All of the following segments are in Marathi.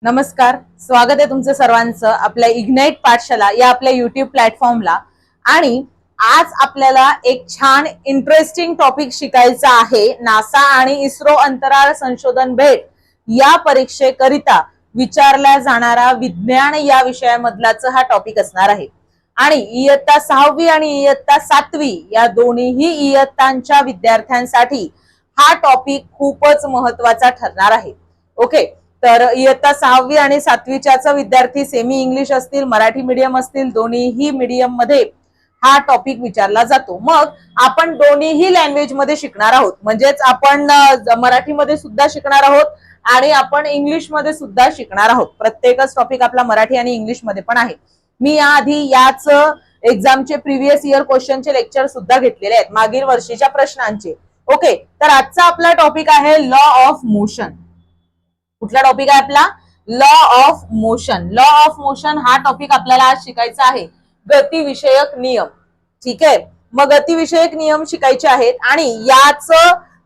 नमस्कार, स्वागत आहे तुमचं सर्वांचं आपल्या इग्नाइट पाठशाला या आपल्या युट्यूब प्लॅटफॉर्मला। आणि आज आपल्याला एक छान इंटरेस्टिंग टॉपिक शिकायचा आहे। नासा आणि इस्रो अंतराळ संशोधन भेट या परीक्षेकरिता विचारला जाणारा विज्ञान या विषयामधलाच हा टॉपिक असणार आहे। आणि इयत्ता 6वी आणि इयत्ता 7वी या दोन्हीही इयत्तांच्या विद्यार्थ्यांसाठी हा टॉपिक खूपच महत्त्वाचा ठरणार आहे। ओके, तर इयत्ता 6वी आणि 7वीच्या विद्यार्थी सेमी इंग्लिश असतील, मराठी मीडियम असतील, दोन्हीही मीडियम मध्ये हा टॉपिक विचारला जातो। मग आपण दोन्हीही लँग्वेज मध्ये शिकणार आहोत, म्हणजेच आपण मराठीमध्ये सुद्धा शिकणार आहोत आणि आपण इंग्लिश मध्ये सुद्धा शिकणार आहोत। प्रत्येकच टॉपिक आपला मराठी आणि इंग्लिश मध्ये पण आहे। मी आधी याच एक्झामचे प्रिव्हियस इयर क्वेश्चनचे लेक्चर सुद्धा घेतलेले आहेत, मागील वर्षीच्या प्रश्नांचे। ओके, तर आजचा आपला टॉपिक आहे लॉ ऑफ मोशन। कुठला टॉपिक आहे आपला? Law of motion. Law of motion हा टॉपिक आपल्याला आज शिकायचा आहे, गतिविषयक नियम। ठीक आहे, मग गतिविषयक नियम शिकायचे आहेत आणि याच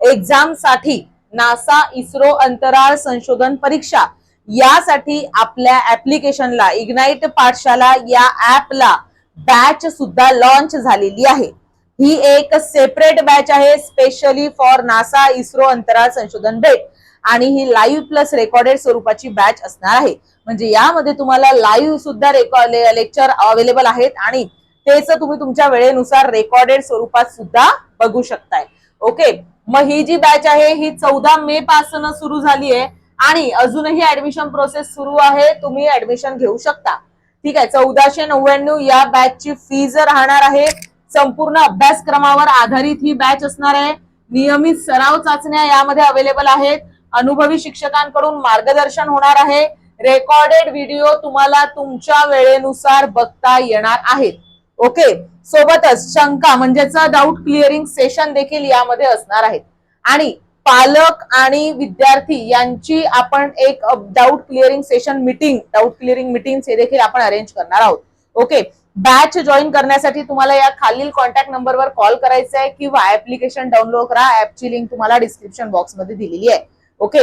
एक्झाम साठी नासा इस्रो अंतराळ संशोधन परीक्षा यासाठी आपल्या ऍप्लिकेशनला इग्नाइट पाठशाला या ऍपला बॅच सुद्धा लॉन्च झालेली आहे। ही एक सेपरेट बॅच आहे स्पेशली फॉर नासा इस्रो अंतराळ संशोधन भेट आणि ही लाईव्ह प्लस रेकॉर्डेड स्वरूपाची बॅच असणार आहे। म्हणजे यामध्ये तुम्हाला लाईव्ह सुद्धा लेक्चर अवेलेबल आहेत आणि तेच तुम्ही तुमच्या वेळेनुसार रेकॉर्डेड स्वरूपात सुद्धा बघू शकताय। ओके, मग ही जी बॅच आहे ही 14 मे पासून सुरू झाली आहे आणि अजूनही ऍडमिशन प्रोसेस सुरू आहे, तुम्ही ऍडमिशन घेऊ शकता। ठीक आहे, 1499 या बॅचची फीज राहणार आहे। संपूर्ण अभ्यासक्रमावर आधारित ही बॅच असणार आहे। नियमित सराव चाचण्या यामध्ये अवेलेबल आहेत। अनुभवी शिक्षकांकडून मार्गदर्शन होणार आहे। रेकॉर्डेड व्हिडिओ तुम्हाला तुमच्या वेळेनुसार बघता येणार आहेत। ओके, सोबतच शंका म्हणजेच डाऊट क्लिअरिंग सेशन देखील यामध्ये असणार आहेत आणि पालक आणि विद्यार्थी यांची आपण एक doubt clearing session meeting, doubt clearing meetings हे देखील आपण अरेंज करणार आहोत। ओके, बॅच जॉईन करण्यासाठी तुम्हाला या खालील कॉन्टॅक्ट नंबरवर कॉल करायचा आहे किंवा ऍप्लिकेशन डाउनलोड करा। ऍपची लिंक तुम्हाला डिस्क्रिप्शन बॉक्स मध्ये दिलेली आहे। ओके,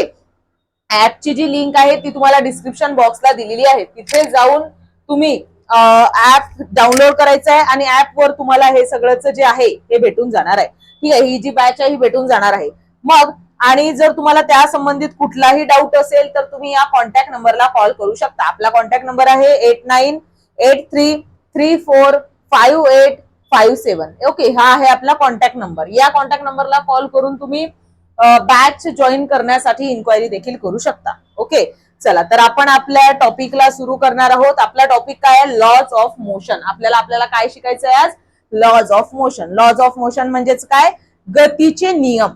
ऍपची जी लिंक आहे ती तुम्हाला डिस्क्रिप्शन बॉक्सला दिलेली आहे, तिथे जाऊन तुम्ही ऍप डाउनलोड करायचं आहे आणि ऍपवर तुम्हाला हे सगळंच जे आहे ते भेटून जाणार आहे। ठीक आहे, ही जी बॅच आहे ही भेटून जाणार आहे। मग आणि जर तुम्हाला त्या संबंधित कुठलाही डाऊट असेल तर तुम्ही या कॉन्टॅक्ट नंबरला कॉल करू शकता। आपला कॉन्टॅक्ट नंबर आहे 8983345857। ओके, हा आहे आपला कॉन्टॅक्ट नंबर। या कॉन्टॅक्ट नंबरला कॉल करून तुम्ही बॅच जॉईन करण्यासाठी इन्क्वायरी देखील करू शकता। ओके, चला तर आपण आपल्या टॉपिकला सुरू करणार आहोत। आपला टॉपिक काय आहे? Laws of motion. आपल्याला काय शिकायचं आहे आज? Laws of motion. Laws of motion म्हणजेच काय? गतीचे नियम।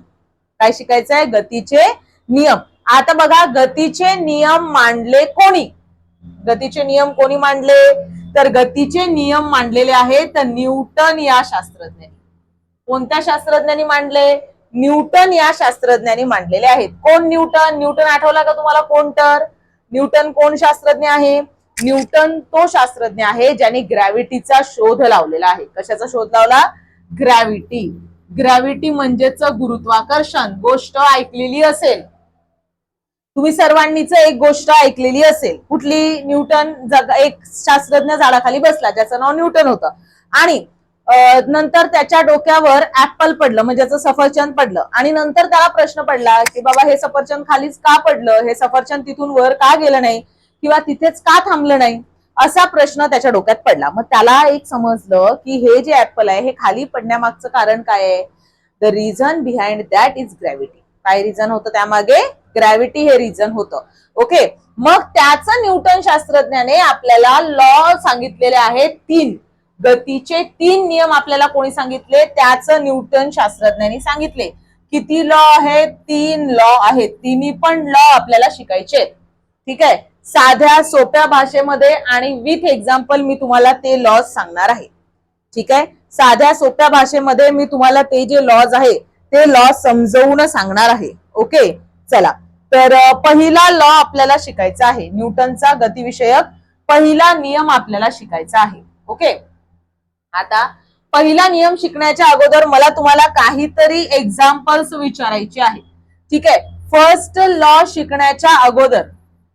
काय शिकायचं आहे? गतीचे नियम। आता बघा, गतीचे नियम मांडले कोणी? गतीचे नियम कोणी मांडले? तर गतीचे नियम मांडलेले आहेत न्यूटन या शास्त्रज्ञांनी। कोणत्या शास्त्रज्ञांनी मांडले? न्यूटन या शास्त्रज्ञांनी मांडलेले आहेत। कोण न्यूटन? न्यूटन आठवला का तुम्हाला? कोण? तर न्यूटन कोण शास्त्रज्ञ आहे? न्यूटन तो शास्त्रज्ञ आहे ज्याने ग्रॅव्हिटीचा शोध लावलेला आहे। कशाचा शोध लावला? ग्रॅव्हिटी। ग्रॅव्हिटी म्हणजेच गुरुत्वाकर्षण। गोष्ट ऐकलेली असेल तुम्ही सर्वांनीच, एक गोष्ट ऐकलेली असेल। कुठली? न्यूटन एक शास्त्रज्ञ झाडाखाली बसला ज्याचं नाव न्यूटन होतं आणि नंतर त्याच्या डोक्यावर ऍपल पडलं, म्हणजे सफरचंद पडलं आणि नंतर त्याला प्रश्न पडला की बाबा हे सफरचंद खालीच का पडलं? हे सफरचंद तिथून वर का गेलं नाही किंवा तिथेच का थांबलं नाही? असा प्रश्न त्याच्या डोक्यात पडला। मग त्याला एक समजलं की हे जे ऍपल आहे हे खाली पडण्यामागचं कारण काय आहे? The reason behind that is gravity. काय रिझन होतं त्यामागे? ग्रॅव्हिटी हे रिझन होतं। ओके, मग त्याचं न्यूटन शास्त्रज्ञाने आपल्याला लॉ सांगितलेले आहेत 3 गतीचे 3 नियम आपल्याला कोणी सांगितले? त्याचं न्यूटन शास्त्रज्ञांनी सांगितले। किती लॉ आहेत? 3 लॉ आहेत। तिन्ही पण लॉ आपल्याला शिकायचे। ठीक आहे, साध्या सोप्या भाषेमध्ये आणि विथ एक्झाम्पल मी तुम्हाला ते लॉज सांगणार आहे। ठीक आहे, साध्या सोप्या भाषेमध्ये मी तुम्हाला ते जे लॉज आहे ते लॉ समजवून सांगणार आहे। ओके, चला तर पहिला लॉ आपल्याला शिकायचा आहे, न्यूटनचा गतिविषयक पहिला नियम आपल्याला शिकायचा आहे। ओके, आता पहिला नियम शिकण्याच्या अगोदर मला तुम्हाला काहीतरी एक्झाम्पल्स विचारायचे आहे। ठीक आहे, फर्स्ट लॉ शिकण्याच्या अगोदर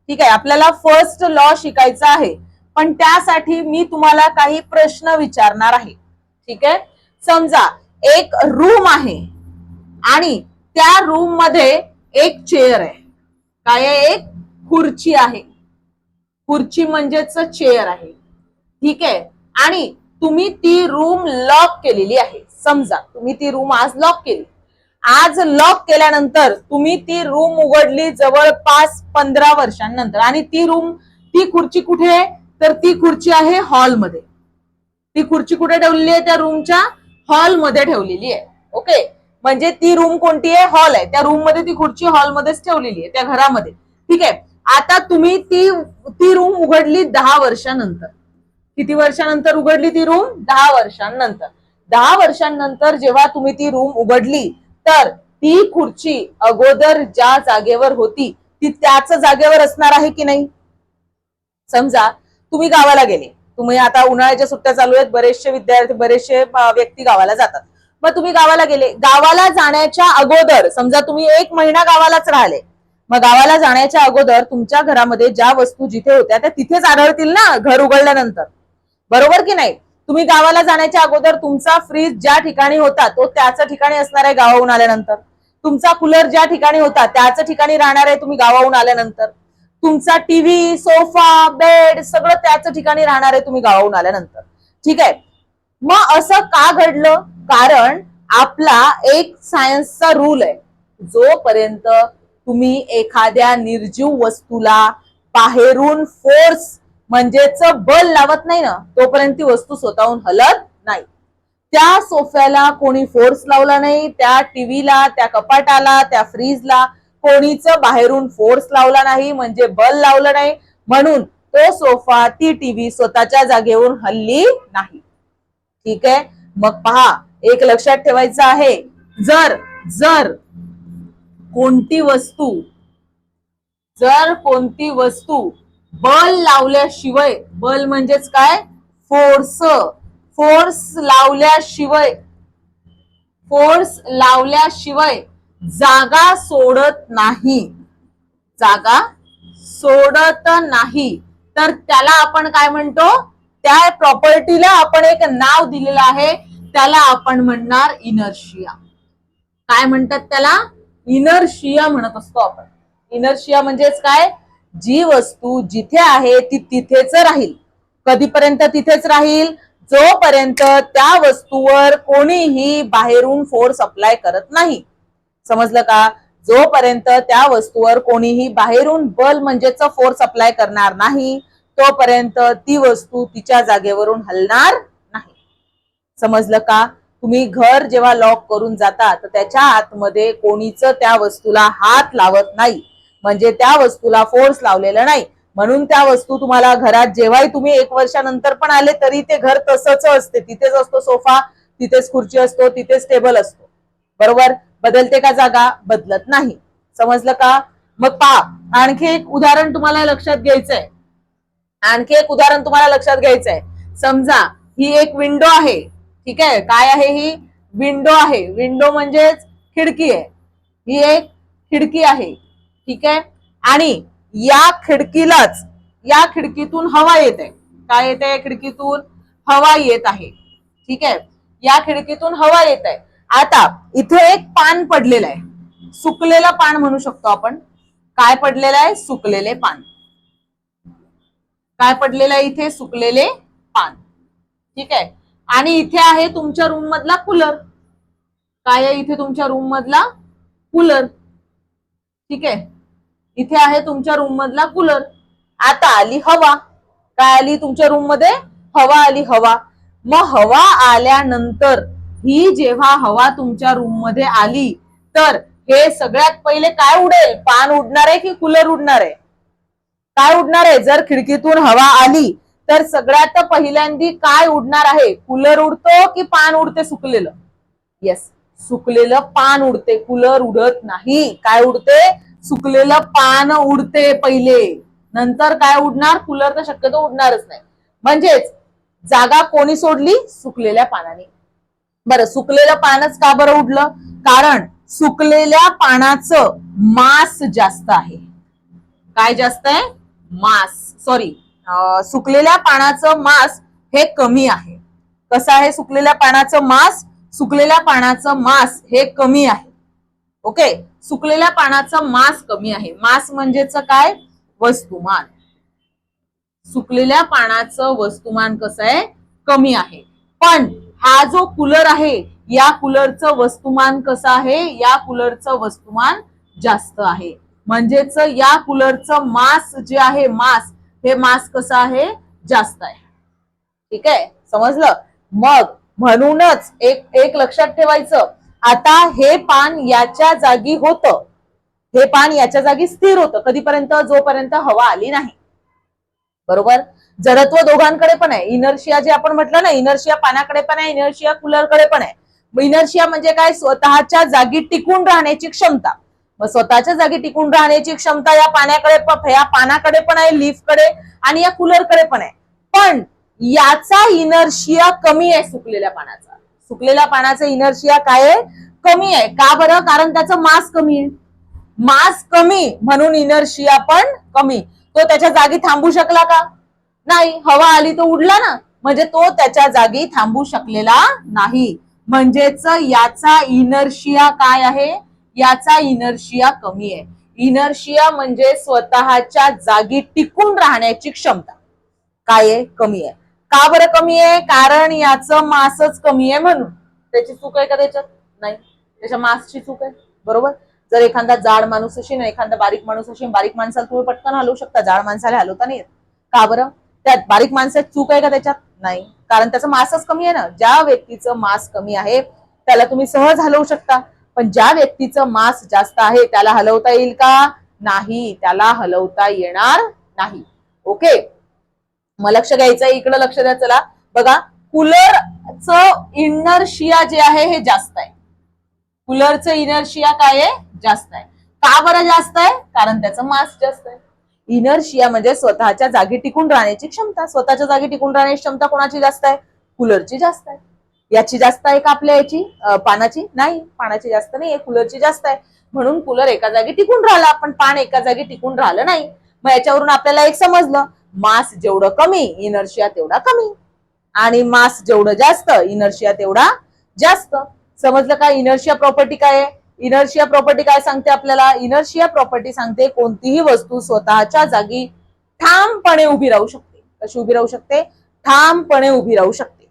ठीक आहे, आपल्याला फर्स्ट लॉ शिकायचा आहे, पण त्यासाठी मी तुम्हाला काही प्रश्न विचारणार आहे. ठीक आहे, समजा एक रूम आहे आणि त्या रूम मध्ये एक चेअर आहे. काय आहे? एक खुर्ची आहे. खुर्ची म्हणजेच चेअर आहे. ठीक आहे, आणि तुम्ही ती रूम लॉक केलेली आहे. समजा तुम्ही ती रूम आज लॉक केली. आज लॉक केल्यानंतर तुम्ही ती रूम उघडली जवळपास 15 वर्षांनंतर, आणि ती खुर्ची कुठे आहे? तर ती खुर्ची आहे हॉलमध्ये. ती खुर्ची कुठे ठेवलेली आहे? त्या रूमच्या हॉलमध्ये ठेवलेली आहे. ओके, म्हणजे ती रूम कोणती आहे? हॉल आहे. त्या रूम मध्ये ती खुर्ची हॉलमध्येच ठेवलेली आहे, त्या घरामध्ये. ठीक आहे, आता तुम्ही ती रूम उघडली 10 वर्षांनंतर. किती वर्षांनंतर उघडली ती रूम? 10 वर्षांनंतर. 10 वर्षांनंतर जेव्हा तुम्ही ती रूम उघडली, तर ती खुर्ची अगोदर ज्या जागेवर होती ती त्याच जागेवर असणार आहे की नाही? समजा तुम्ही गावाला गेले, तुम्ही आता उन्हाळ्याच्या सुट्ट्या चालू आहेत, बरेचसे विद्यार्थी, बरेचसे व्यक्ती गावाला जातात. मग तुम्ही गावाला गेले, गावाला जाण्याच्या अगोदर समजा तुम्ही 1 महिना गावालाच राहिले. मग गावाला जाण्याच्या अगोदर तुमच्या घरामध्ये ज्या वस्तू जिथे होत्या त्या तिथेच आढळतील ना घर उघडल्यानंतर, बरोबर की नाही? तुम्ही गावाला जाण्याच्या अगोदर तुमचा फ्रीज ज्या ठिकाणी होता तो त्याच ठिकाणी असणार आहे गावाहून आल्यानंतर. तुमचा कूलर ज्या ठिकाणी होता त्याच ठिकाणी राहणार आहे तुम्ही गावाहून आल्यानंतर. तुमचा टीव्ही, सोफा, बेड सगळं त्याच ठिकाणी राहणार आहे तुम्ही गावाहून आल्यानंतर. ठीक आहे, मग असं का घडलं? कारण आपला एक सायन्सचा रूल आहे, जोपर्यंत तुम्ही एखाद्या निर्जीव वस्तूला बाहेरून फोर्स म्हणजेच बल लावत नाही ना, तोपर्यंत ती वस्तू स्वतःहून हलत नाही. त्या सोफ्याला कोणी फोर्स लावला नाही, त्या टीव्हीला, त्या कपाटाला, त्या फ्रीजला कोणीच बाहेरून फोर्स लावला नाही, म्हणजे बल लावलं नाही, म्हणून तो सोफा, ती टीव्ही स्वतःच्या जागेवरून हलली नाही. ठीक आहे, मग पहा, एक लक्षात ठेवायचं आहे, जर जर कोणती वस्तू बल लावल्याशिवाय, बल म्हणजेच काय? फोर्स लावल्याशिवाय जागा सोडत नाही, तर त्याला आपण काय म्हणतो? त्या प्रॉपर्टीला आपण एक नाव दिलेलं आहे, त्याला आपण म्हणणार इनर्शिया. काय म्हणतात त्याला? इनर्शिया म्हणत असतो आपण. इनर्शिया म्हणजेच काय? जी वस्तू जिथे आहे ती तिथेच राहील. कधीपर्यंत तिथेच राहील? जोपर्यंत त्या वस्तूवर कोणीही बाहेरून फोर्स अप्लाय करत नाही. समजलं का? जोपर्यंत त्या वस्तूवर कोणीही बाहेरून बल म्हणजेच फोर्स अप्लाय करणार नाही, तोपर्यंत ती वस्तू तिच्या जागेवरून हलणार नाही. समजलं का? तुम्ही घर जेव्हा लॉक करून जाता तर त्याच्या आतमध्ये कोणीच त्या वस्तूला हात लावत नाही, म्हणजे त्या वस्तूला फोर्स लावलेला नाही. म्हणून त्या वस्तू तुम्हाला घरात जेव्हाही तुम्ही 1 वर्षानंतर पण आले तरी ते घर तसंच असते. तिथेच असतो सोफा, तिथेच खुर्ची असतो, तिथेच टेबल असतो. बरोबर? बदलते का जागा? बदलत नाही. समजलं का? मग पहा, आणखी एक उदाहरण तुम्हाला लक्षात घ्यायचंय. समजा ही एक विंडो आहे. ठीक आहे, काय आहे ही? विंडो आहे. विंडो म्हणजेच खिडकी आहे. ही एक खिडकी आहे. ठीक आहे, आणि या खिडकीतून हवा येत आहे. काय येत आहे? खिडकीतून हवा येत आहे. ठीक आहे, या खिडकीतून हवा येत आहे. आता इथे एक पान पडलेलं आहे, सुकलेलं पान म्हणू शकतो आपण. काय पडलेलं आहे? सुकलेले पान. काय पडलेलं आहे इथे? सुकलेले पान. ठीक आहे, आणि इथे आहे तुमच्या रूम मधला कूलर. काय आहे इथे? तुमच्या रूम मधला कूलर. ठीक आहे, इथे आहे तुमच्या रूम मधला कूलर. आता आली हवा. काय आली तुमच्या रूम मध्ये? हवा आली. मग हवा आल्यानंतर ही जेव्हा हवा तुमच्या रूम मध्ये आली, तर हे सगळ्यात पहिले काय उडेल? पान उडणार आहे की कूलर उडणार आहे? काय उडणार आहे? जर खिडकीतून हवा आली तर सगळ्यात पहिल्यांदी काय उडणार आहे? कूलर उडतो की पान उडते सुकलेलं? येस, सुकलेलं पान उडते, कूलर उडत नाही. काय उडते? सुकलेलं पान उडते पहिले, नंतर काय उडणार? कूलर तर शक्यतो उडणारच नाही. म्हणजेच जागा कोणी सोडली? सुकलेल्या पानाने. बरं, सुकलेलं पानच का बरं उडलं? कारण सुकलेल्या पानाचं मास जास्त आहे. काय जास्त आहे? मास, सॉरी, सुकलेल्या पानाचं मास हे कमी आहे. कसं आहे सुकलेल्या पानाचं मास? सुकलेल्या पानाचं मास हे कमी आहे. ओके, सुकलेल्या पानाचं मास कमी आहे. मास म्हणजेच काय? वस्तुमान. सुकलेल्या पानाचं वस्तुमान कसं आहे? कमी आहे. पण हा जो कूलर आहे या कूलरचं वस्तुमान कसं आहे? या कूलरचं वस्तुमान जास्त आहे. म्हणजेच या कूलरचं मास जे आहे, मास, हे मास कसं आहे? जास्त आहे. ठीक आहे, समजलं? मग म्हणूनच एक लक्षात ठेवायचं, आता हे पान याच्या जागी होतं, हे पान याच्या जागी स्थिर होतं कधीपर्यंत? जोपर्यंत हवा आली नाही. बरोबर? जडत्व दोघांकडे पण आहे. इनर्शिया जे आपण म्हटलं ना, इनर्शिया पानाकडे पण आहे, इनर्शिया कूलरकडे पण आहे. इनर्शिया म्हणजे काय? स्वतःच्या जागी टिकून राहण्याची क्षमता. मग स्वतःच्या जागी टिकून राहण्याची क्षमता या पानाकडे पण आहे, लीफकडे, आणि या कूलरकडे पण आहे. पण याचा इनर्शिया कमी आहे सुकलेल्या पानाचा. सुकलेल्या पानाचा इनर्शिया काय आहे? कमी आहे. का बरं? कारण त्याचं मास कमी आहे. मास कमी म्हणून इनर्शिया पण कमी. तो त्याच्या जागी थांबू शकला का? नाही. हवा आली तो उडला ना, म्हणजे तो त्याच्या जागी थांबू शकलेला नाही. म्हणजेच याचा इनर्शिया काय आहे? याचा इनर्शिया कमी आहे. इनर्शिया म्हणजे स्वतःच्या जागी टिकून राहण्याची क्षमता काय आहे? कमी आहे. का बरं कमी आहे? कारण याचं मासच कमी आहे म्हणून. त्याची चूक आहे का त्याच्यात? नाही, त्याच्या मासची चूक आहे. बरोबर? जर एखादा जाड माणूस असेल ना, एखादा बारीक माणूस असेल, बारीक माणसाला तुम्ही पटकन हलवू शकता, जाड माणसाला हलवता नाही येत. का बरं? त्यात बारीक माणसाची चूक आहे का त्याच्यात? नाही, कारण त्याचं मासच कमी आहे ना. ज्या व्यक्तीचं मास कमी आहे त्याला तुम्ही सहज हलवू शकता, पण ज्या व्यक्तीचं मास जास्त आहे त्याला हलवता येईल का? नाही, त्याला हलवता येणार नाही. ओके, मग लक्ष द्यायचं, इकडे लक्ष द्या. चला बघा, कूलरचं इनर्शिया जे आहे हे जास्त आहे. कूलरचं इनर्शिया काय आहे? जास्त आहे. का बरं जास्त आहे? कारण त्याचं मास जास्त आहे. इनर्शिया म्हणजे स्वतःच्या जागी टिकून राहण्याची क्षमता. स्वतःच्या जागी टिकून राहण्याची क्षमता कोणाची जास्त आहे? कूलरची जास्त आहे. याची जास्त आहे का आपल्या याची पानाची? नाही, पानाची जास्त नाही, कूलरची जास्त आहे. म्हणून कूलर एका जागी टिकून राहिला, पण पान एका जागी टिकून राहिलं नाही. मग याच्यावरून आपल्याला एक समजलं, मास जेवढं कमी इनर्शिया तेवढा कमी, आणि मास जेवढं जास्त इनर्शिया तेवढा जास्त. समजलं का? इनर्शिया प्रॉपर्टी काय आहे? इनर्शिया प्रॉपर्टी काय सांगते आपल्याला? इनर्शिया प्रॉपर्टी सांगते कोणतीही वस्तू स्वतःच्या जागी ठामपणे उभी राहू शकते. कशी उभी राहू शकते? ठामपणे उभी राहू शकते.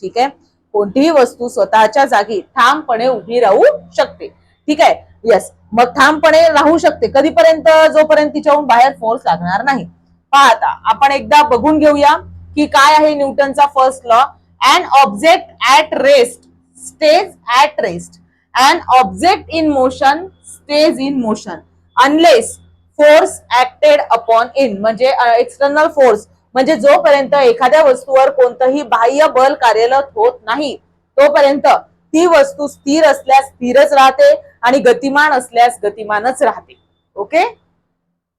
ठीक आहे, कोणतीही वस्तू स्वतःच्या जागी ठामपणे उभी राहू शकते. ठीक आहे, यस. मग ठामपणे राहू शकते कधीपर्यंत? जोपर्यंत तिच्याहून बाहेर फोर्स लागणार नाही. पहा, आता आपण एकदा बघून घेऊया की काय आहे न्यूटनचा first law. An object at rest stays at rest, an object in motion stays in motion unless force acted upon in. म्हणजे एक्सटर्नल फोर्स म्हणजे जोपर्यंत एखाद्या वस्तूवर कोणतंही बाह्य बल कार्यरत होत नाही तोपर्यंत ती वस्तू स्थिर असल्यास स्थिरच राहते आणि गतिमान असल्यास गतिमानच राहते. Okay,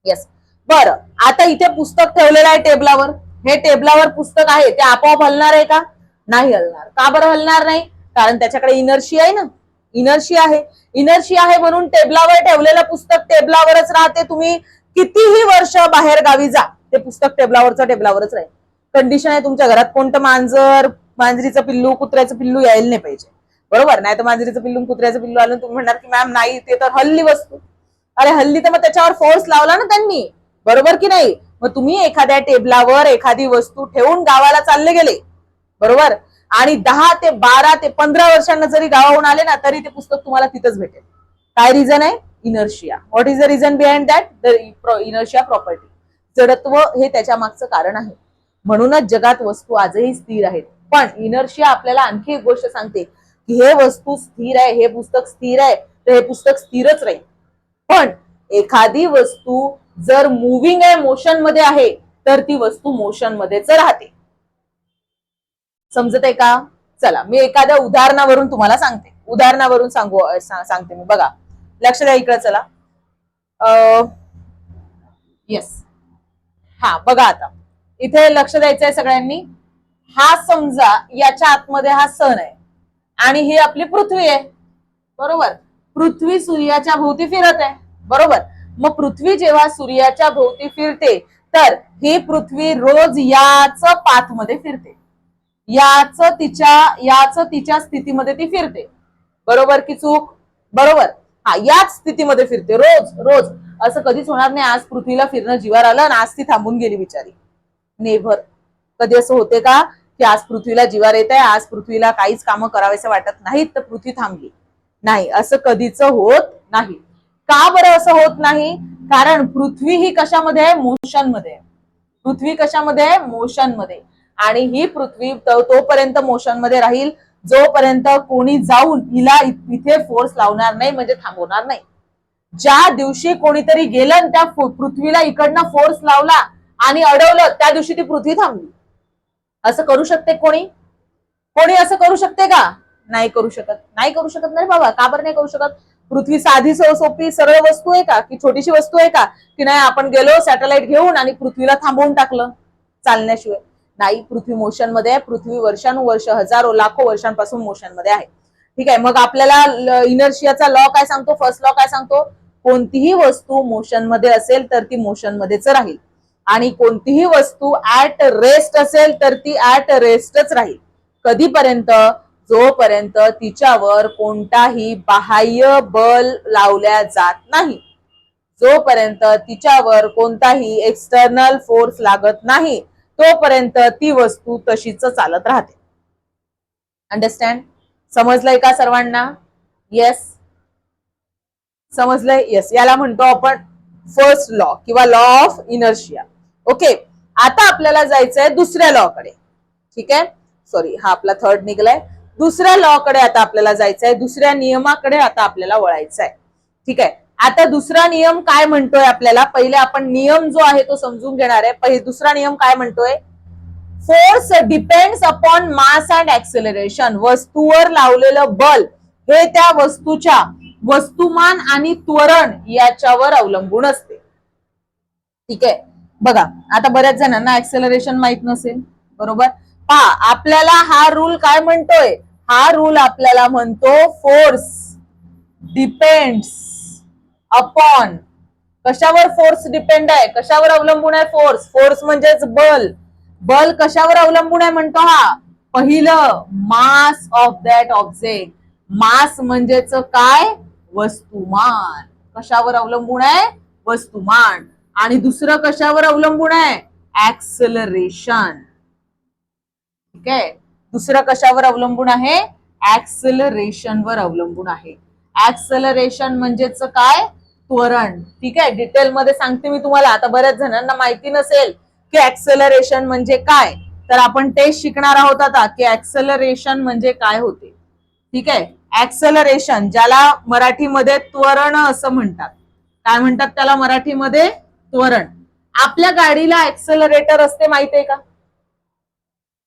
yes. बरं, आता इथे पुस्तक ठेवलेलं आहे टेबलावर. हे टेबलावर पुस्तक आहे, ते आपोआप हलणार आहे का? नाही हलणार. का बरं हलणार नाही? कारण त्याच्याकडे इनर्शिया आहे ना. इनर्शिया आहे, इनर्शिया आहे म्हणून टेबलावर ठेवलेलं पुस्तक टेबलावरच राहते. तुम्ही कितीही वर्ष बाहेर गावी जा, ते पुस्तक टेबलावरच राहील. कंडिशन आहे तुमच्या घरात कोणतं मांजरीचं पिल्लू, कुत्र्याचं पिल्लू यायला नाही पाहिजे. बरोबर? नाही तर मांजरीचं पिल्लू कुत्र्याचं पिल्लू आलं तुम्ही म्हणणार की मॅम नाही, ते तर हल्ली वस्तू. अरे हल्ली तर मग त्याच्यावर फोर्स लावला ना त्यांनी. बरोबर की नाही? मग तुम्ही एखाद्या टेबलावर एखादी वस्तू ठेवून गावाला चालले गेले, बरोबर, आणि 10 ते 12 ते 15 वर्षांना जरी गावाहून आले ना तरी ते पुस्तक तुम्हाला तिथंच भेटेल. काय रिझन आहे? Inertia. What is the reason behind that? The inertia property. जडत्व हे त्याच्या मागचं कारण आहे. म्हणूनच जगात वस्तू आजही स्थिर आहेत. पण इनर्शिया आपल्याला आणखी एक गोष्ट सांगते की हे वस्तू स्थिर आहे, हे पुस्तक स्थिर आहे, तर हे पुस्तक स्थिरच राहील. पण एखादी वस्तू जर मुव्हिंग आहे, मोशन मध्ये आहे, तर ती वस्तू मोशन मध्येच राहते. समजत आहे का? चला मी एखाद्या उदाहरणावरून तुम्हाला सांगते. उदाहरणावरून सांगते मी. बघा, लक्ष द्या इकडे. चला, येस, हा बघा, आता इथे लक्ष द्यायचं आहे सगळ्यांनी. हा समजा याच्या आतमध्ये हा सन आहे आणि ही आपली पृथ्वी आहे. बरोबर? पृथ्वी सूर्याच्या भोवती फिरत आहे. बरोबर? मग पृथ्वी जेव्हा सूर्याच्या भोवती फिरते तर ही पृथ्वी रोज याच पाथ मध्ये फिरते, याच तिच्या स्थितीमध्ये ती फिरते. बरोबर की चूक? बरोबर. हा, याच स्थितीमध्ये फिरते रोज रोज. असं कधीच होणार नाही आज पृथ्वीला फिरणं जीवावर आलं आणि आज ती थांबून गेली बिचारी. नेव्हर. कधी असं होते का की आज पृथ्वीला जीवावर येत आहे, आज पृथ्वीला काहीच कामं करावेसे वाटत नाहीत तर पृथ्वी थांबली? नाही, असं कधीच होत नाही. का बरं असं होत नाही? कारण पृथ्वी ही कशामध्ये आहे? मोशन मध्ये. पृथ्वी कशामध्ये आहे? मोशन मध्ये. आणि ही पृथ्वी तोपर्यंत मोशन मध्ये राहील जोपर्यंत कोणी जाऊन हिला इथे फोर्स लावणार नाही, म्हणजे थांबवणार नाही. ज्या दिवशी कोणीतरी गेलं आणि त्या पृथ्वीला इकडनं फोर्स लावला आणि अडवलं, त्या दिवशी ती पृथ्वी थांबली. असं करू शकते कोणी? कोणी असं करू शकते का? नाही करू शकत. नाही करू शकत नाही बाबा. का बरं नाही करू शकत? पृथ्वी साधी सोपी सरळ वस्तू आहे का? की छोटीशी वस्तू आहे का? की नाही आपण गेलो सॅटेलाइट घेऊन आणि पृथ्वीला थांबवून टाकलं चालण्याशिवाय? नाही, पृथ्वी मोशन मध्ये आहे. पृथ्वी वर्षानुवर्ष, हजारो लाखो वर्षांपासून मोशन मध्ये आहे. ठीक आहे. मग आपल्याला इनर्शियाचा लॉ काय सांगतो? फर्स्ट लॉ काय सांगतो? कोणतीही वस्तू मोशन मध्ये असेल तर ती मोशन मध्येच राहील, आणि कोणतीही वस्तू ऍट रेस्ट असेल तर ती ऍट रेस्टच राहील. कधीपर्यंत? जोपर्यंत तिच्यावर कोणताही बाह्य बल लावल्या जात नाही, जोपर्यंत तिच्यावर कोणताही एक्सटर्नल फोर्स लागत नाही, तोपर्यंत ती वस्तू तशीच चालत राहते. अंडरस्टँड? समजलंय का सर्वांना? येस, समजलंय? येस. याला म्हणतो आपण फर्स्ट लॉ किंवा लॉ ऑफ इनर्शिया. ओके. आता आपल्याला जायचंय दुसऱ्या लॉ कडे. ठीक आहे. सॉरी, हा आपला थर्ड निघलाय. दुसऱ्या लॉ कडे आता आपल्याला जायचंय, दुसऱ्या नियमाकडे आता आपल्याला वळायचंय. ठीक आहे. आता दुसरा नियम काय म्हणतोय आपल्याला? पहिले आपण नियम जो आहे तो समजून घेणार आहे. पहिले दुसरा नियम काय म्हणतोय? Force depends upon mass and acceleration. वस्तूवर लावलेलं बल हे त्या वस्तूच्या वस्तुमान आणि त्वरण याच्यावर अवलंबून असते. ठीक आहे. बघा, आता बऱ्याच जणांना ऍक्सेलरेशन माहित नसेल. बरोबर. पहा, आपल्याला हा रूल काय म्हणतोय? हा रूल आपल्याला म्हणतो फोर्स डिपेंड्स अपॉन. कशावर फोर्स डिपेंड आहे? कशावर अवलंबून आहे फोर्स? फोर्स म्हणजेच बल. बल कशावर अवलंबून आहे म्हणतो हा? पहिलं, मास ऑफ दॅट ऑब्जेक्ट. मास म्हणजेच काय? वस्तुमान. कशावर अवलंबून आहे? वस्तुमान. आणि दुसरं कशावर अवलंबून आहे? ऍक्सेलरेशन. ठीक आहे. दुसरं कशावर अवलंबून आहे? ऍक्सेलरेशन वर अवलंबून आहे. ऍक्सेलरेशन म्हणजेच काय? त्वरण. ठीक आहे. डिटेल मध्ये सांगते मी तुम्हाला. आता बऱ्याच जणांना माहिती नसेल की ऍक्सेलरेशन म्हणजे काय, तर आपण ते शिकणार आहोत आता की ऍक्सेलरेशन म्हणजे काय होते. ठीक आहे. ऍक्सेलरेशन, ज्याला मराठीमध्ये त्वरण असं म्हणतात. काय म्हणतात त्याला मराठीमध्ये? त्वरण. आपल्या गाडीला ऍक्सेलरेटर असते, माहित आहे का?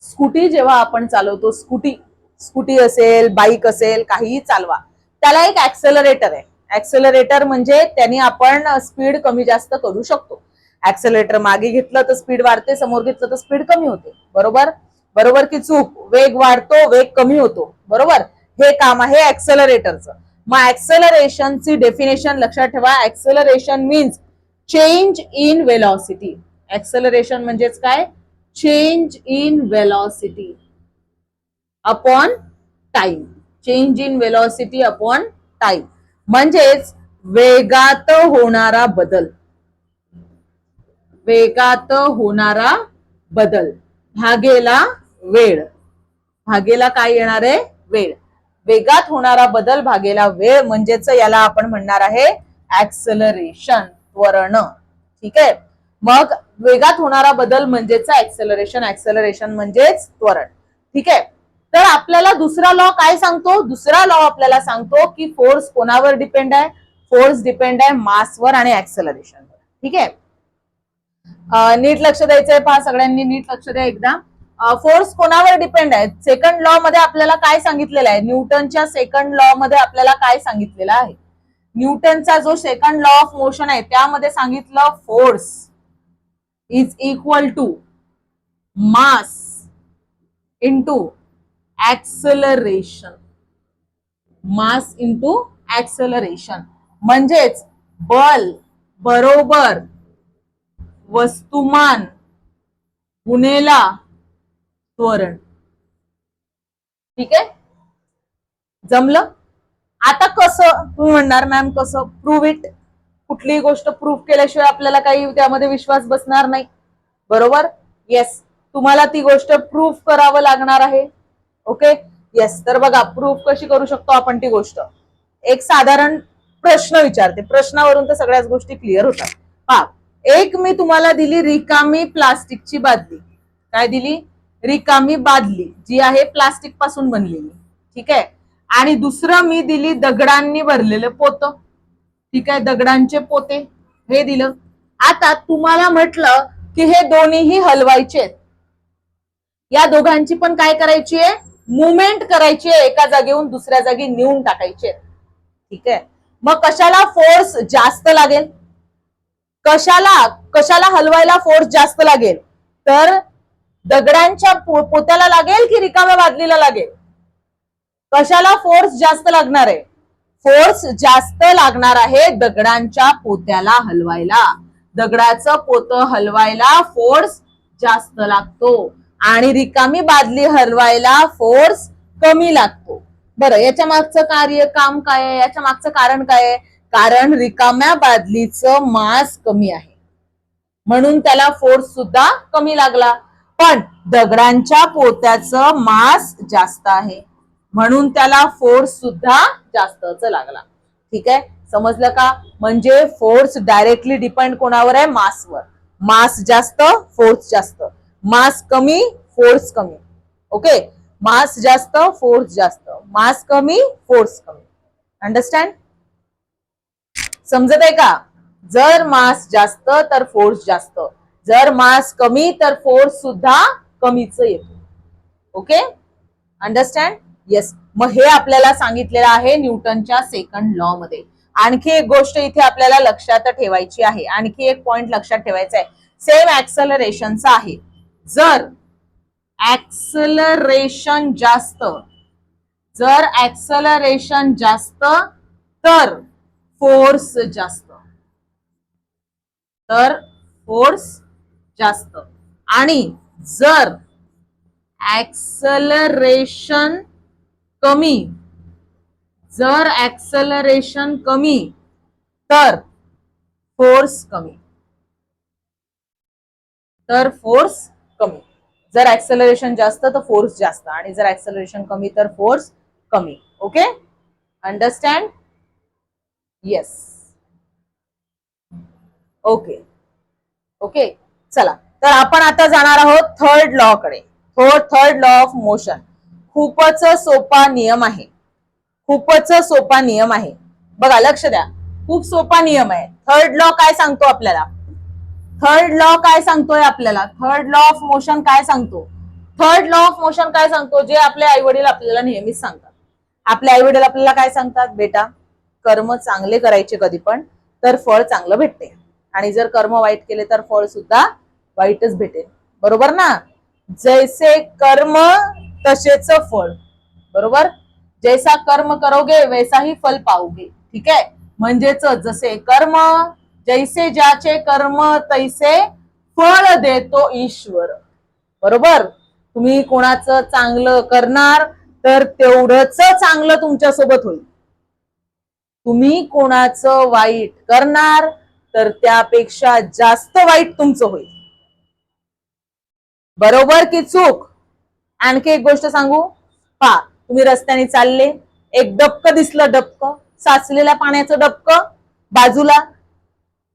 स्कूटी जेव्हा आपण चालवतो, स्कूटी असेल, बाईक असेल, काहीही चालवा, त्याला एक ऍक्सेलरेटर आहे. ऍक्सेलरेटर म्हणजे त्याने आपण स्पीड कमी जास्त करू शकतो. ऍक्सेलरेटर मागे घेतलं तर स्पीड वाढते, समोर घेतलं तर स्पीड कमी होते. बरोबर? बरोबर की चूक? वेग वाढतो, वेग कमी होतो. बरोबर? हे काम आहे ऍक्सेलरेटरचं. मग ऍक्सेलरेशनची डेफिनेशन लक्षात ठेवा. Acceleration means change in velocity. Acceleration म्हणजेच काय? Change in velocity upon time. Change in velocity upon time म्हणजेच वेगात होणारा बदल. वेगात होणारा बदल भागेला वेळ. भागेला काय येणार आहे? वेळ. वेगात होणारा बदल भागेला वेळ म्हणजेच याला आपण म्हणणार आहे ऍक्सेलरेशन, त्वरण. ठीक आहे. मग वेगात होणारा बदल म्हणजेच ऍक्सेलरेशन, ऍक्सेलरेशन म्हणजेच त्वरण. ठीक आहे. तर आपल्याला दुसरा लॉ काय सांगतो? दुसरा लॉ आपल्याला सांगतो की फोर्स कोणावर डिपेंड आहे? फोर्स डिपेंड आहे मासवर आणि ऍक्सेलरेशनवर. ठीक आहे. नीट लक्ष द्यायचंय. पहा, सगळ्यांनी नीट लक्ष द्या एकदा. फोर्स कोणावर डिपेंड आहे? सेकंड लॉ मध्ये आपल्याला काय सांगितलेलं आहे? न्यूटनच्या सेकंड लॉ मध्ये आपल्याला काय सांगितलेलं आहे? न्यूटनचा जो सेकंड लॉ ऑफ मोशन आहे त्यामध्ये सांगितलं force is equal to mass into acceleration. Mass into acceleration म्हणजेच बल बरोबर वस्तुमान गुणेला त्वरण. ठीक आहे, जमलं. आता कसं तुम्ही म्हणणार मॅम कसं प्रूव्ह इट. कुठलीही गोष्ट प्रूव्ह केल्याशिवाय आपल्याला काही त्यामध्ये विश्वास बसणार नाही. बरोबर, येस, तुम्हाला ती गोष्ट प्रूव्ह करावं लागणार आहे. Okay, yes. तर बघा प्रूव्ह कशी करू शकतो आपण ती गोष्ट. एक साधारण प्रश्न विचारते, प्रश्नावरून तर सगळ्याच गोष्टी क्लिअर होतात. पहा, एक मी तुम्हाला दिली रिकामी प्लास्टिकची बादली. काय दिली? रिकामी बादली, जी आहे प्लास्टिक पासून बनलेली. ठीक आहे, आणि दुसरं मी दिली दगडांनी भरलेलं पोतं. ठीक आहे, दगडांचे पोते हे दिलं. आता तुम्हाला म्हटलं की हे दोन्हीही हलवायचे. या दोघांची पण काय करायची आहे? मुवमेंट करायची आहे, एका जागेहून दुसऱ्या जागी नेऊन टाकायचे. ठीक आहे, मग कशाला फोर्स जास्त लागेल? कशाला हलवायला फोर्स जास्त लागेल? तर दगडांच्या पोत्याला लागेल की रिकाम्या बादलीला लागेल? कशाला फोर्स जास्त लागणार आहे? फोर्स जास्त लागणार आहे दगडांच्या पोत्याला हलवायला. दगडाचं पोतं हलवायला फोर्स जास्त लागतो आणि रिकामी बादली हलवायला फोर्स कमी लागतो. बरं, याच्या मागचं काम काय आहे? याच्या मागचं कारण काय आहे? कारण रिकाम्या बादलीचं मास कमी आहे म्हणून त्याला फोर्स सुद्धा कमी लागला. पण दगडांच्या पोत्याचं मास जास्त आहे म्हणून त्याला फोर्स सुद्धा जास्तच लागला. ठीक आहे, समजलं का? म्हणजे फोर्स डायरेक्टली डिपेंड कोणावर आहे? मासवर. मास जास्त फोर्स जास्त, मास कमी फोर्स कमी. ओके, मास जास्त फोर्स जास्त, मास कमी फोर्स कमी. अंडरस्टँड? समजत आहे का? जर मास जास्त तर फोर्स जास्त, जर मास कमी तर फोर्स सुद्धा कमीच येतो. Okay, understand? येस. मग हे आपल्याला सांगितलेलं आहे न्यूटनच्या सेकंड लॉ मध्ये. आणखी एक गोष्ट इथे आपल्याला लक्षात ठेवायची आहे, आणखी एक पॉइंट लक्षात ठेवायचा आहे. सेम ऍक्सलरेशनचा आहे. जर ऍक्सलरेशन जास्त, जर ऍक्सलरेशन जास्त तर फोर्स जास्त, तर फोर्स जास्त. आणि जर ऍक्सलरेशन कमी, जर ऍक्सलरेशन कमी तर फोर्स कमी, तर फोर्स कमी. जर ऍक्सलरेशन जास्त तर फोर्स जास्त आणि जर ऍक्सलरेशन कमी तर फोर्स कमी. Okay, understand? Yes. Okay okay, चला तर आपण आता जाणार आहोत थर्ड लॉ कडे. Third law of motion. खूपच सोपा नियम आहे, खूपच सोपा नियम आहे. बघा लक्ष द्या, खूप सोपा नियम आहे. थर्ड लॉ काय सांगतो आपल्याला? थर्ड लॉ काय सांगतोय आपल्याला? थर्ड लॉ ऑफ मोशन काय सांगतो? थर्ड लॉ ऑफ मोशन काय सांगतो? जे आपले आई वडील आपल्याला नेहमीच सांगतात. आपले आई वडील आपल्याला काय सांगतात? बेटा, कर्म चांगले करायचे कधी पण तर फळ चांगलं भेटते, आणि जर कर्म वाईट केले तर फळ सुद्धा वाईटच भेटेल. बरोबर ना? जैसे कर्म तसेच फळ. बरोबर, जैसा कर्म करोगे वैसा ही फल पाओगे. ठीक आहे, म्हणजेच जसे कर्म, जैसे ज्याचे कर्म तैसे फळ देतो ईश्वर. बरोबर, तुम्ही कोणाचं चांगलं करणार तर तेवढंच चांगलं तुमच्या सोबत होईल. तुम्ही कोणाचं वाईट करणार तर त्यापेक्षा जास्त वाईट तुमचं होईल. बरोबर की चूक? आणखी एक गोष्ट सांगू. पहा, तुम्ही रस्त्याने चालले, एक डबकं दिसलं, डबकं साचलेल्या पाण्याचं डबकं बाजूला,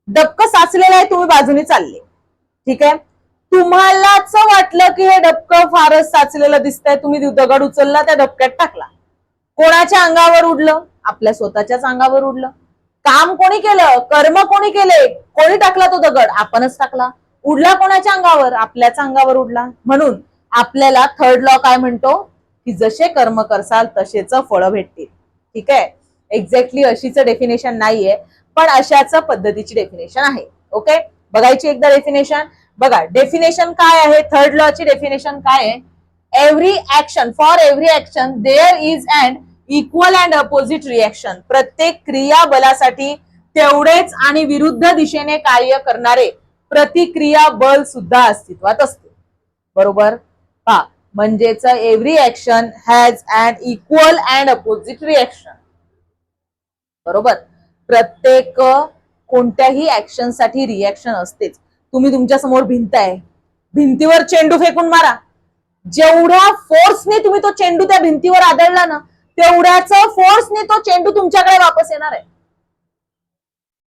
डबकं साचलेलं आहे, तुम्ही बाजूने चालले. ठीक आहे, तुम्हालाच वाटलं की हे डबकं फारच साचलेलं दिसतंय, तुम्ही दगड उचलला, त्या डबक्यात टाकला. कोणाच्या अंगावर उडलं? आपल्या स्वतःच्याच अंगावर उडलं. काम कोणी केलं? कर्म कोणी केले? कोणी टाकला तो दगड? आपणच टाकला. उडला कोणाच्या अंगावर? आपल्याच अंगावर उडला. म्हणून आपल्याला थर्ड लॉ काय म्हणतो? की जसे कर्म करसाल तसेच फळ भेटतील. ठीक आहे, एक्झॅक्टली अशीच डेफिनेशन नाहीये, पण अशाच पद्धतीची डेफिनेशन आहे. ओके, बघायची एकदा डेफिनेशन. बघा डेफिनेशन काय आहे, थर्ड लॉ ची डेफिनेशन काय आहे? Every action, for every action there is an equal and opposite reaction. प्रत्येक क्रियाबलासाठी तेवढेच आणि विरुद्ध दिशेने कार्य करणारे प्रतिक्रिया बल सुद्धा अस्तित्वात असते. बरोबर पहा, म्हणजेच every action has an equal and opposite reaction. बरोबर, प्रत्येक कोणत्याही ऍक्शन साठी रिएक्शन असतेच. तुम्ही तुमच्या समोर भिंत आहे, भिंतीवर चेंडू फेकून मारा, जेवढ्या फोर्सने तुम्ही तो चेंडू त्या भिंतीवर आदळला ना, तेवढ्याच फोर्सने तो चेंडू तुमच्याकडे वापस येणार आहे.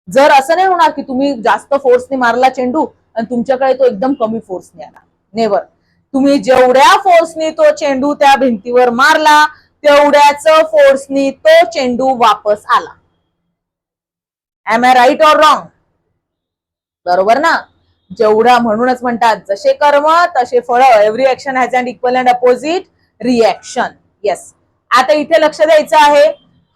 जर असं नाही होणार की तुम्ही जास्त फोर्सने मारला चेंडू आणि तुमच्याकडे तो एकदम कमी फोर्सने आला. नेवर. तुम्ही जेवढ्या फोर्सने तो चेंडू त्या भिंतीवर मारला, तेवढ्याच फोर्सने तो चेंडू वापस आला. Am I right or wrong? बरोबर ना. जेवढा, म्हणूनच म्हणतात जसे कर्म तसे फळ. Every action has an equal and opposite reaction. Yes. आता इथे लक्ष द्यायचं आहे,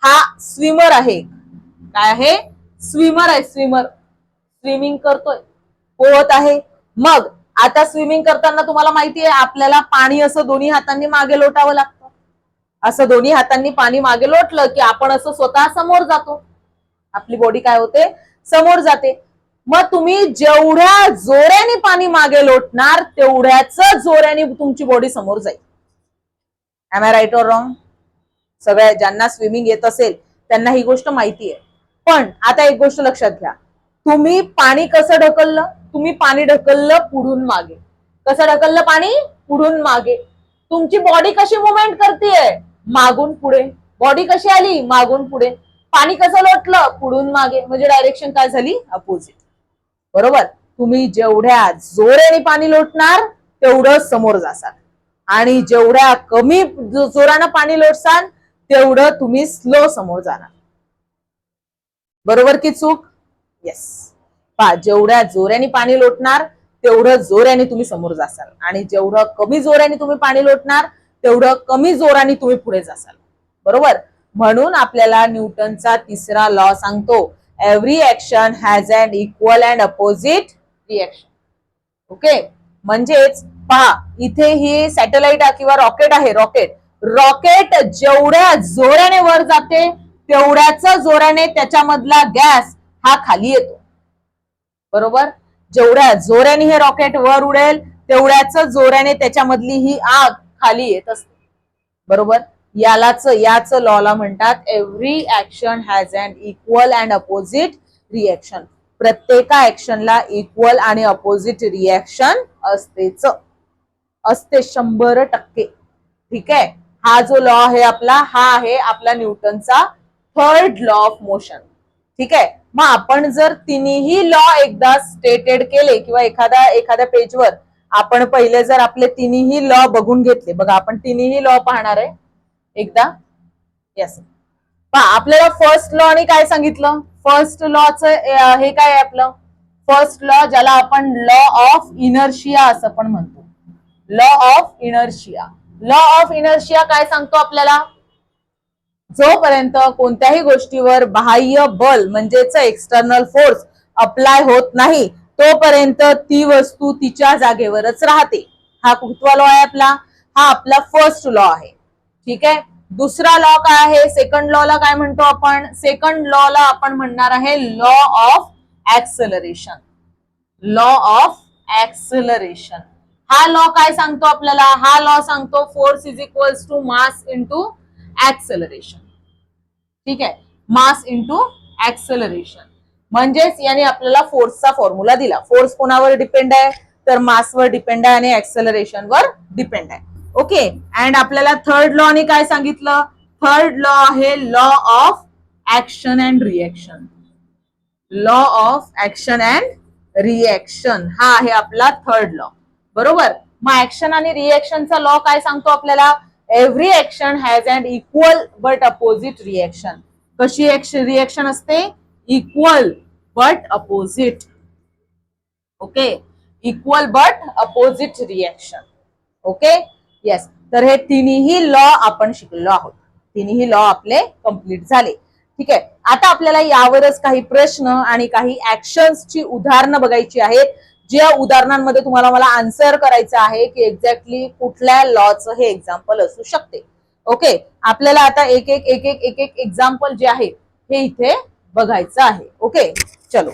हा स्विमर आहे. काय आहे? स्विमर आहे. स्विमर स्विमिंग करतोय, पोहत आहे. मग आता स्विमिंग करताना तुम्हाला माहिती आहे आपल्याला पाणी असं दोन्ही हातांनी मागे लोटावं लागतं. असं दोन्ही हातांनी पाणी मागे लोटलं की आपण असं स्वतः समोर जातो, आपली बॉडी काय होते? समोर जाते. मग तुम्ही जेवढ्या जोऱ्याने पाणी मागे लोटणार, तेवढ्याच जोऱ्याने तुमची बॉडी समोर जाईल. Am I right or wrong? सगळ्या ज्यांना स्विमिंग येत असेल त्यांना ही गोष्ट माहिती आहे. पण आता एक गोष्ट लक्षात घ्या, तुम्ही पाणी कसं ढकललं? तुम्ही पाणी ढकललं पुढून मागे. कसं ढकललं पाणी? पुढून मागे. तुमची बॉडी कशी मुवमेंट करतेय? मागून पुढे. बॉडी कशी आली? मागून पुढे. पाणी कसं लोटलं? पुढून मागे. म्हणजे डायरेक्शन काय झाली? अपोजिट. बरोबर. तुम्ही जेवढ्या जोराने पाणी लोटणार तेवढं समोर जासाल, आणि जेवढ्या कमी जोरानं पाणी लोटसाल तेवढं तुम्ही स्लो समोर जाणार. बरोबर की चूक? येस. पहा, जेवढ्या जोराने पाणी लोटणार तेवढं जोराने तुम्ही समोर जासाल, आणि जेवढं कमी जोराने तुम्ही पाणी लोटणार तेवढं कमी जोराने तुम्ही पुढे जासाल. बरोबर. म्हणून आपल्याला न्यूटनचा तिसरा लॉ सांगतो, every action has an equal and opposite reaction. Okay. म्हणजेच पहा, इथे ही सॅटेलाइट किंवा रॉकेट आहे. रॉकेट जेवढ्या जोराने वर जाते तेवढ्याच जोराने त्याच्यामधला गॅस हा खाली येतो. बरोबर. जेवढ्या जोराने हे रॉकेट वर उडेल तेवढ्याच जोराने त्याच्यामधली ही आग खाली येत असते. बरोबर. याच लॉला म्हणतात every action has an equal and opposite reaction. प्रत्येक ऍक्शनला इक्वल आणि अपोजिट रिएक्शन असतेच, असते 100%. ठीक आहे. हा जो लॉ आहे आपला, हा आहे आपला न्यूटनचा थर्ड लॉ ऑफ मोशन. ठीक आहे. मग आपण जर तिन्ही लॉ एकदा स्टेटेड केले किंवा एखाद्या पेजवर आपण पहिले जर आपले तिन्ही लॉ बघून घेतले, बघा आपण तिन्ही लॉ पाहणार आहे एकदा. येस. पहा, आपल्याला फर्स्ट लॉ ने काय सांगितलं? फर्स्ट लॉच हे काय आहे आपलं? फर्स्ट लॉ, ज्याला आपण लॉ ऑफ इनर्शिया असं पण म्हणतो. Law of inertia. Law of inertia काय सांगतो आपल्याला? जोपर्यंत कोणत्याही गोष्टीवर बाह्य बल म्हणजेच एक्सटर्नल फोर्स अप्लाय होत नाही, तोपर्यंत ती वस्तू तिच्या जागेवरच राहते. हा कुठला लॉ आहे आपला? हा आपला फर्स्ट लॉ आहे. ठीक आहे. दुसरा लॉ काय आहे? सेकंड लॉ ला काय म्हणतो आपण? सेकंड लॉ ला आपण म्हणणार आहे law of acceleration. Law of acceleration. हा लॉ काय सांगतो आपल्याला? हा लॉ सांगतो force is equals to mass into acceleration. ठीक आहे. Mass into acceleration. म्हणजेच याने आपल्याला फोर्सचा फॉर्म्युला दिला. फोर्स कोणावर डिपेंड आहे? तर मासवर डिपेंड आहे आणि ऍक्सेलरेशन वर डिपेंड आहे. ओके. अँड आपल्याला थर्ड लॉ ने काय सांगितलं? थर्ड लॉ आहे law of action and reaction. Law of action and reaction हा आहे आपला थर्ड लॉ. बरोबर. मग ऍक्शन आणि रिएक्शनचा लॉ काय सांगतो आपल्याला? Every action has an equal but opposite reaction. कशी रिएक्शन असते? Equal but opposite. Okay. Equal but opposite reaction. Okay. Yes. तर हे तिन्ही लॉ आपण शिकलो आहोत. तिन्ही लॉ आपले कंप्लीट झाले. ठीक आहे. आता आपल्याला यावरच काही प्रश्न आणि काही ऍक्शन्सची उदाहरणं बघायची आहेत, ज्या उदाहरणांमध्ये तुम्हाला मला आन्सर करायचं आहे की एक्झॅक्टली कुठल्या लॉचं हे एक्झाम्पल असू शकते. ओके. आपल्याला आता एक एक एक्झाम्पल जे आहे हे इथे बघायचं आहे. ओके, चलो.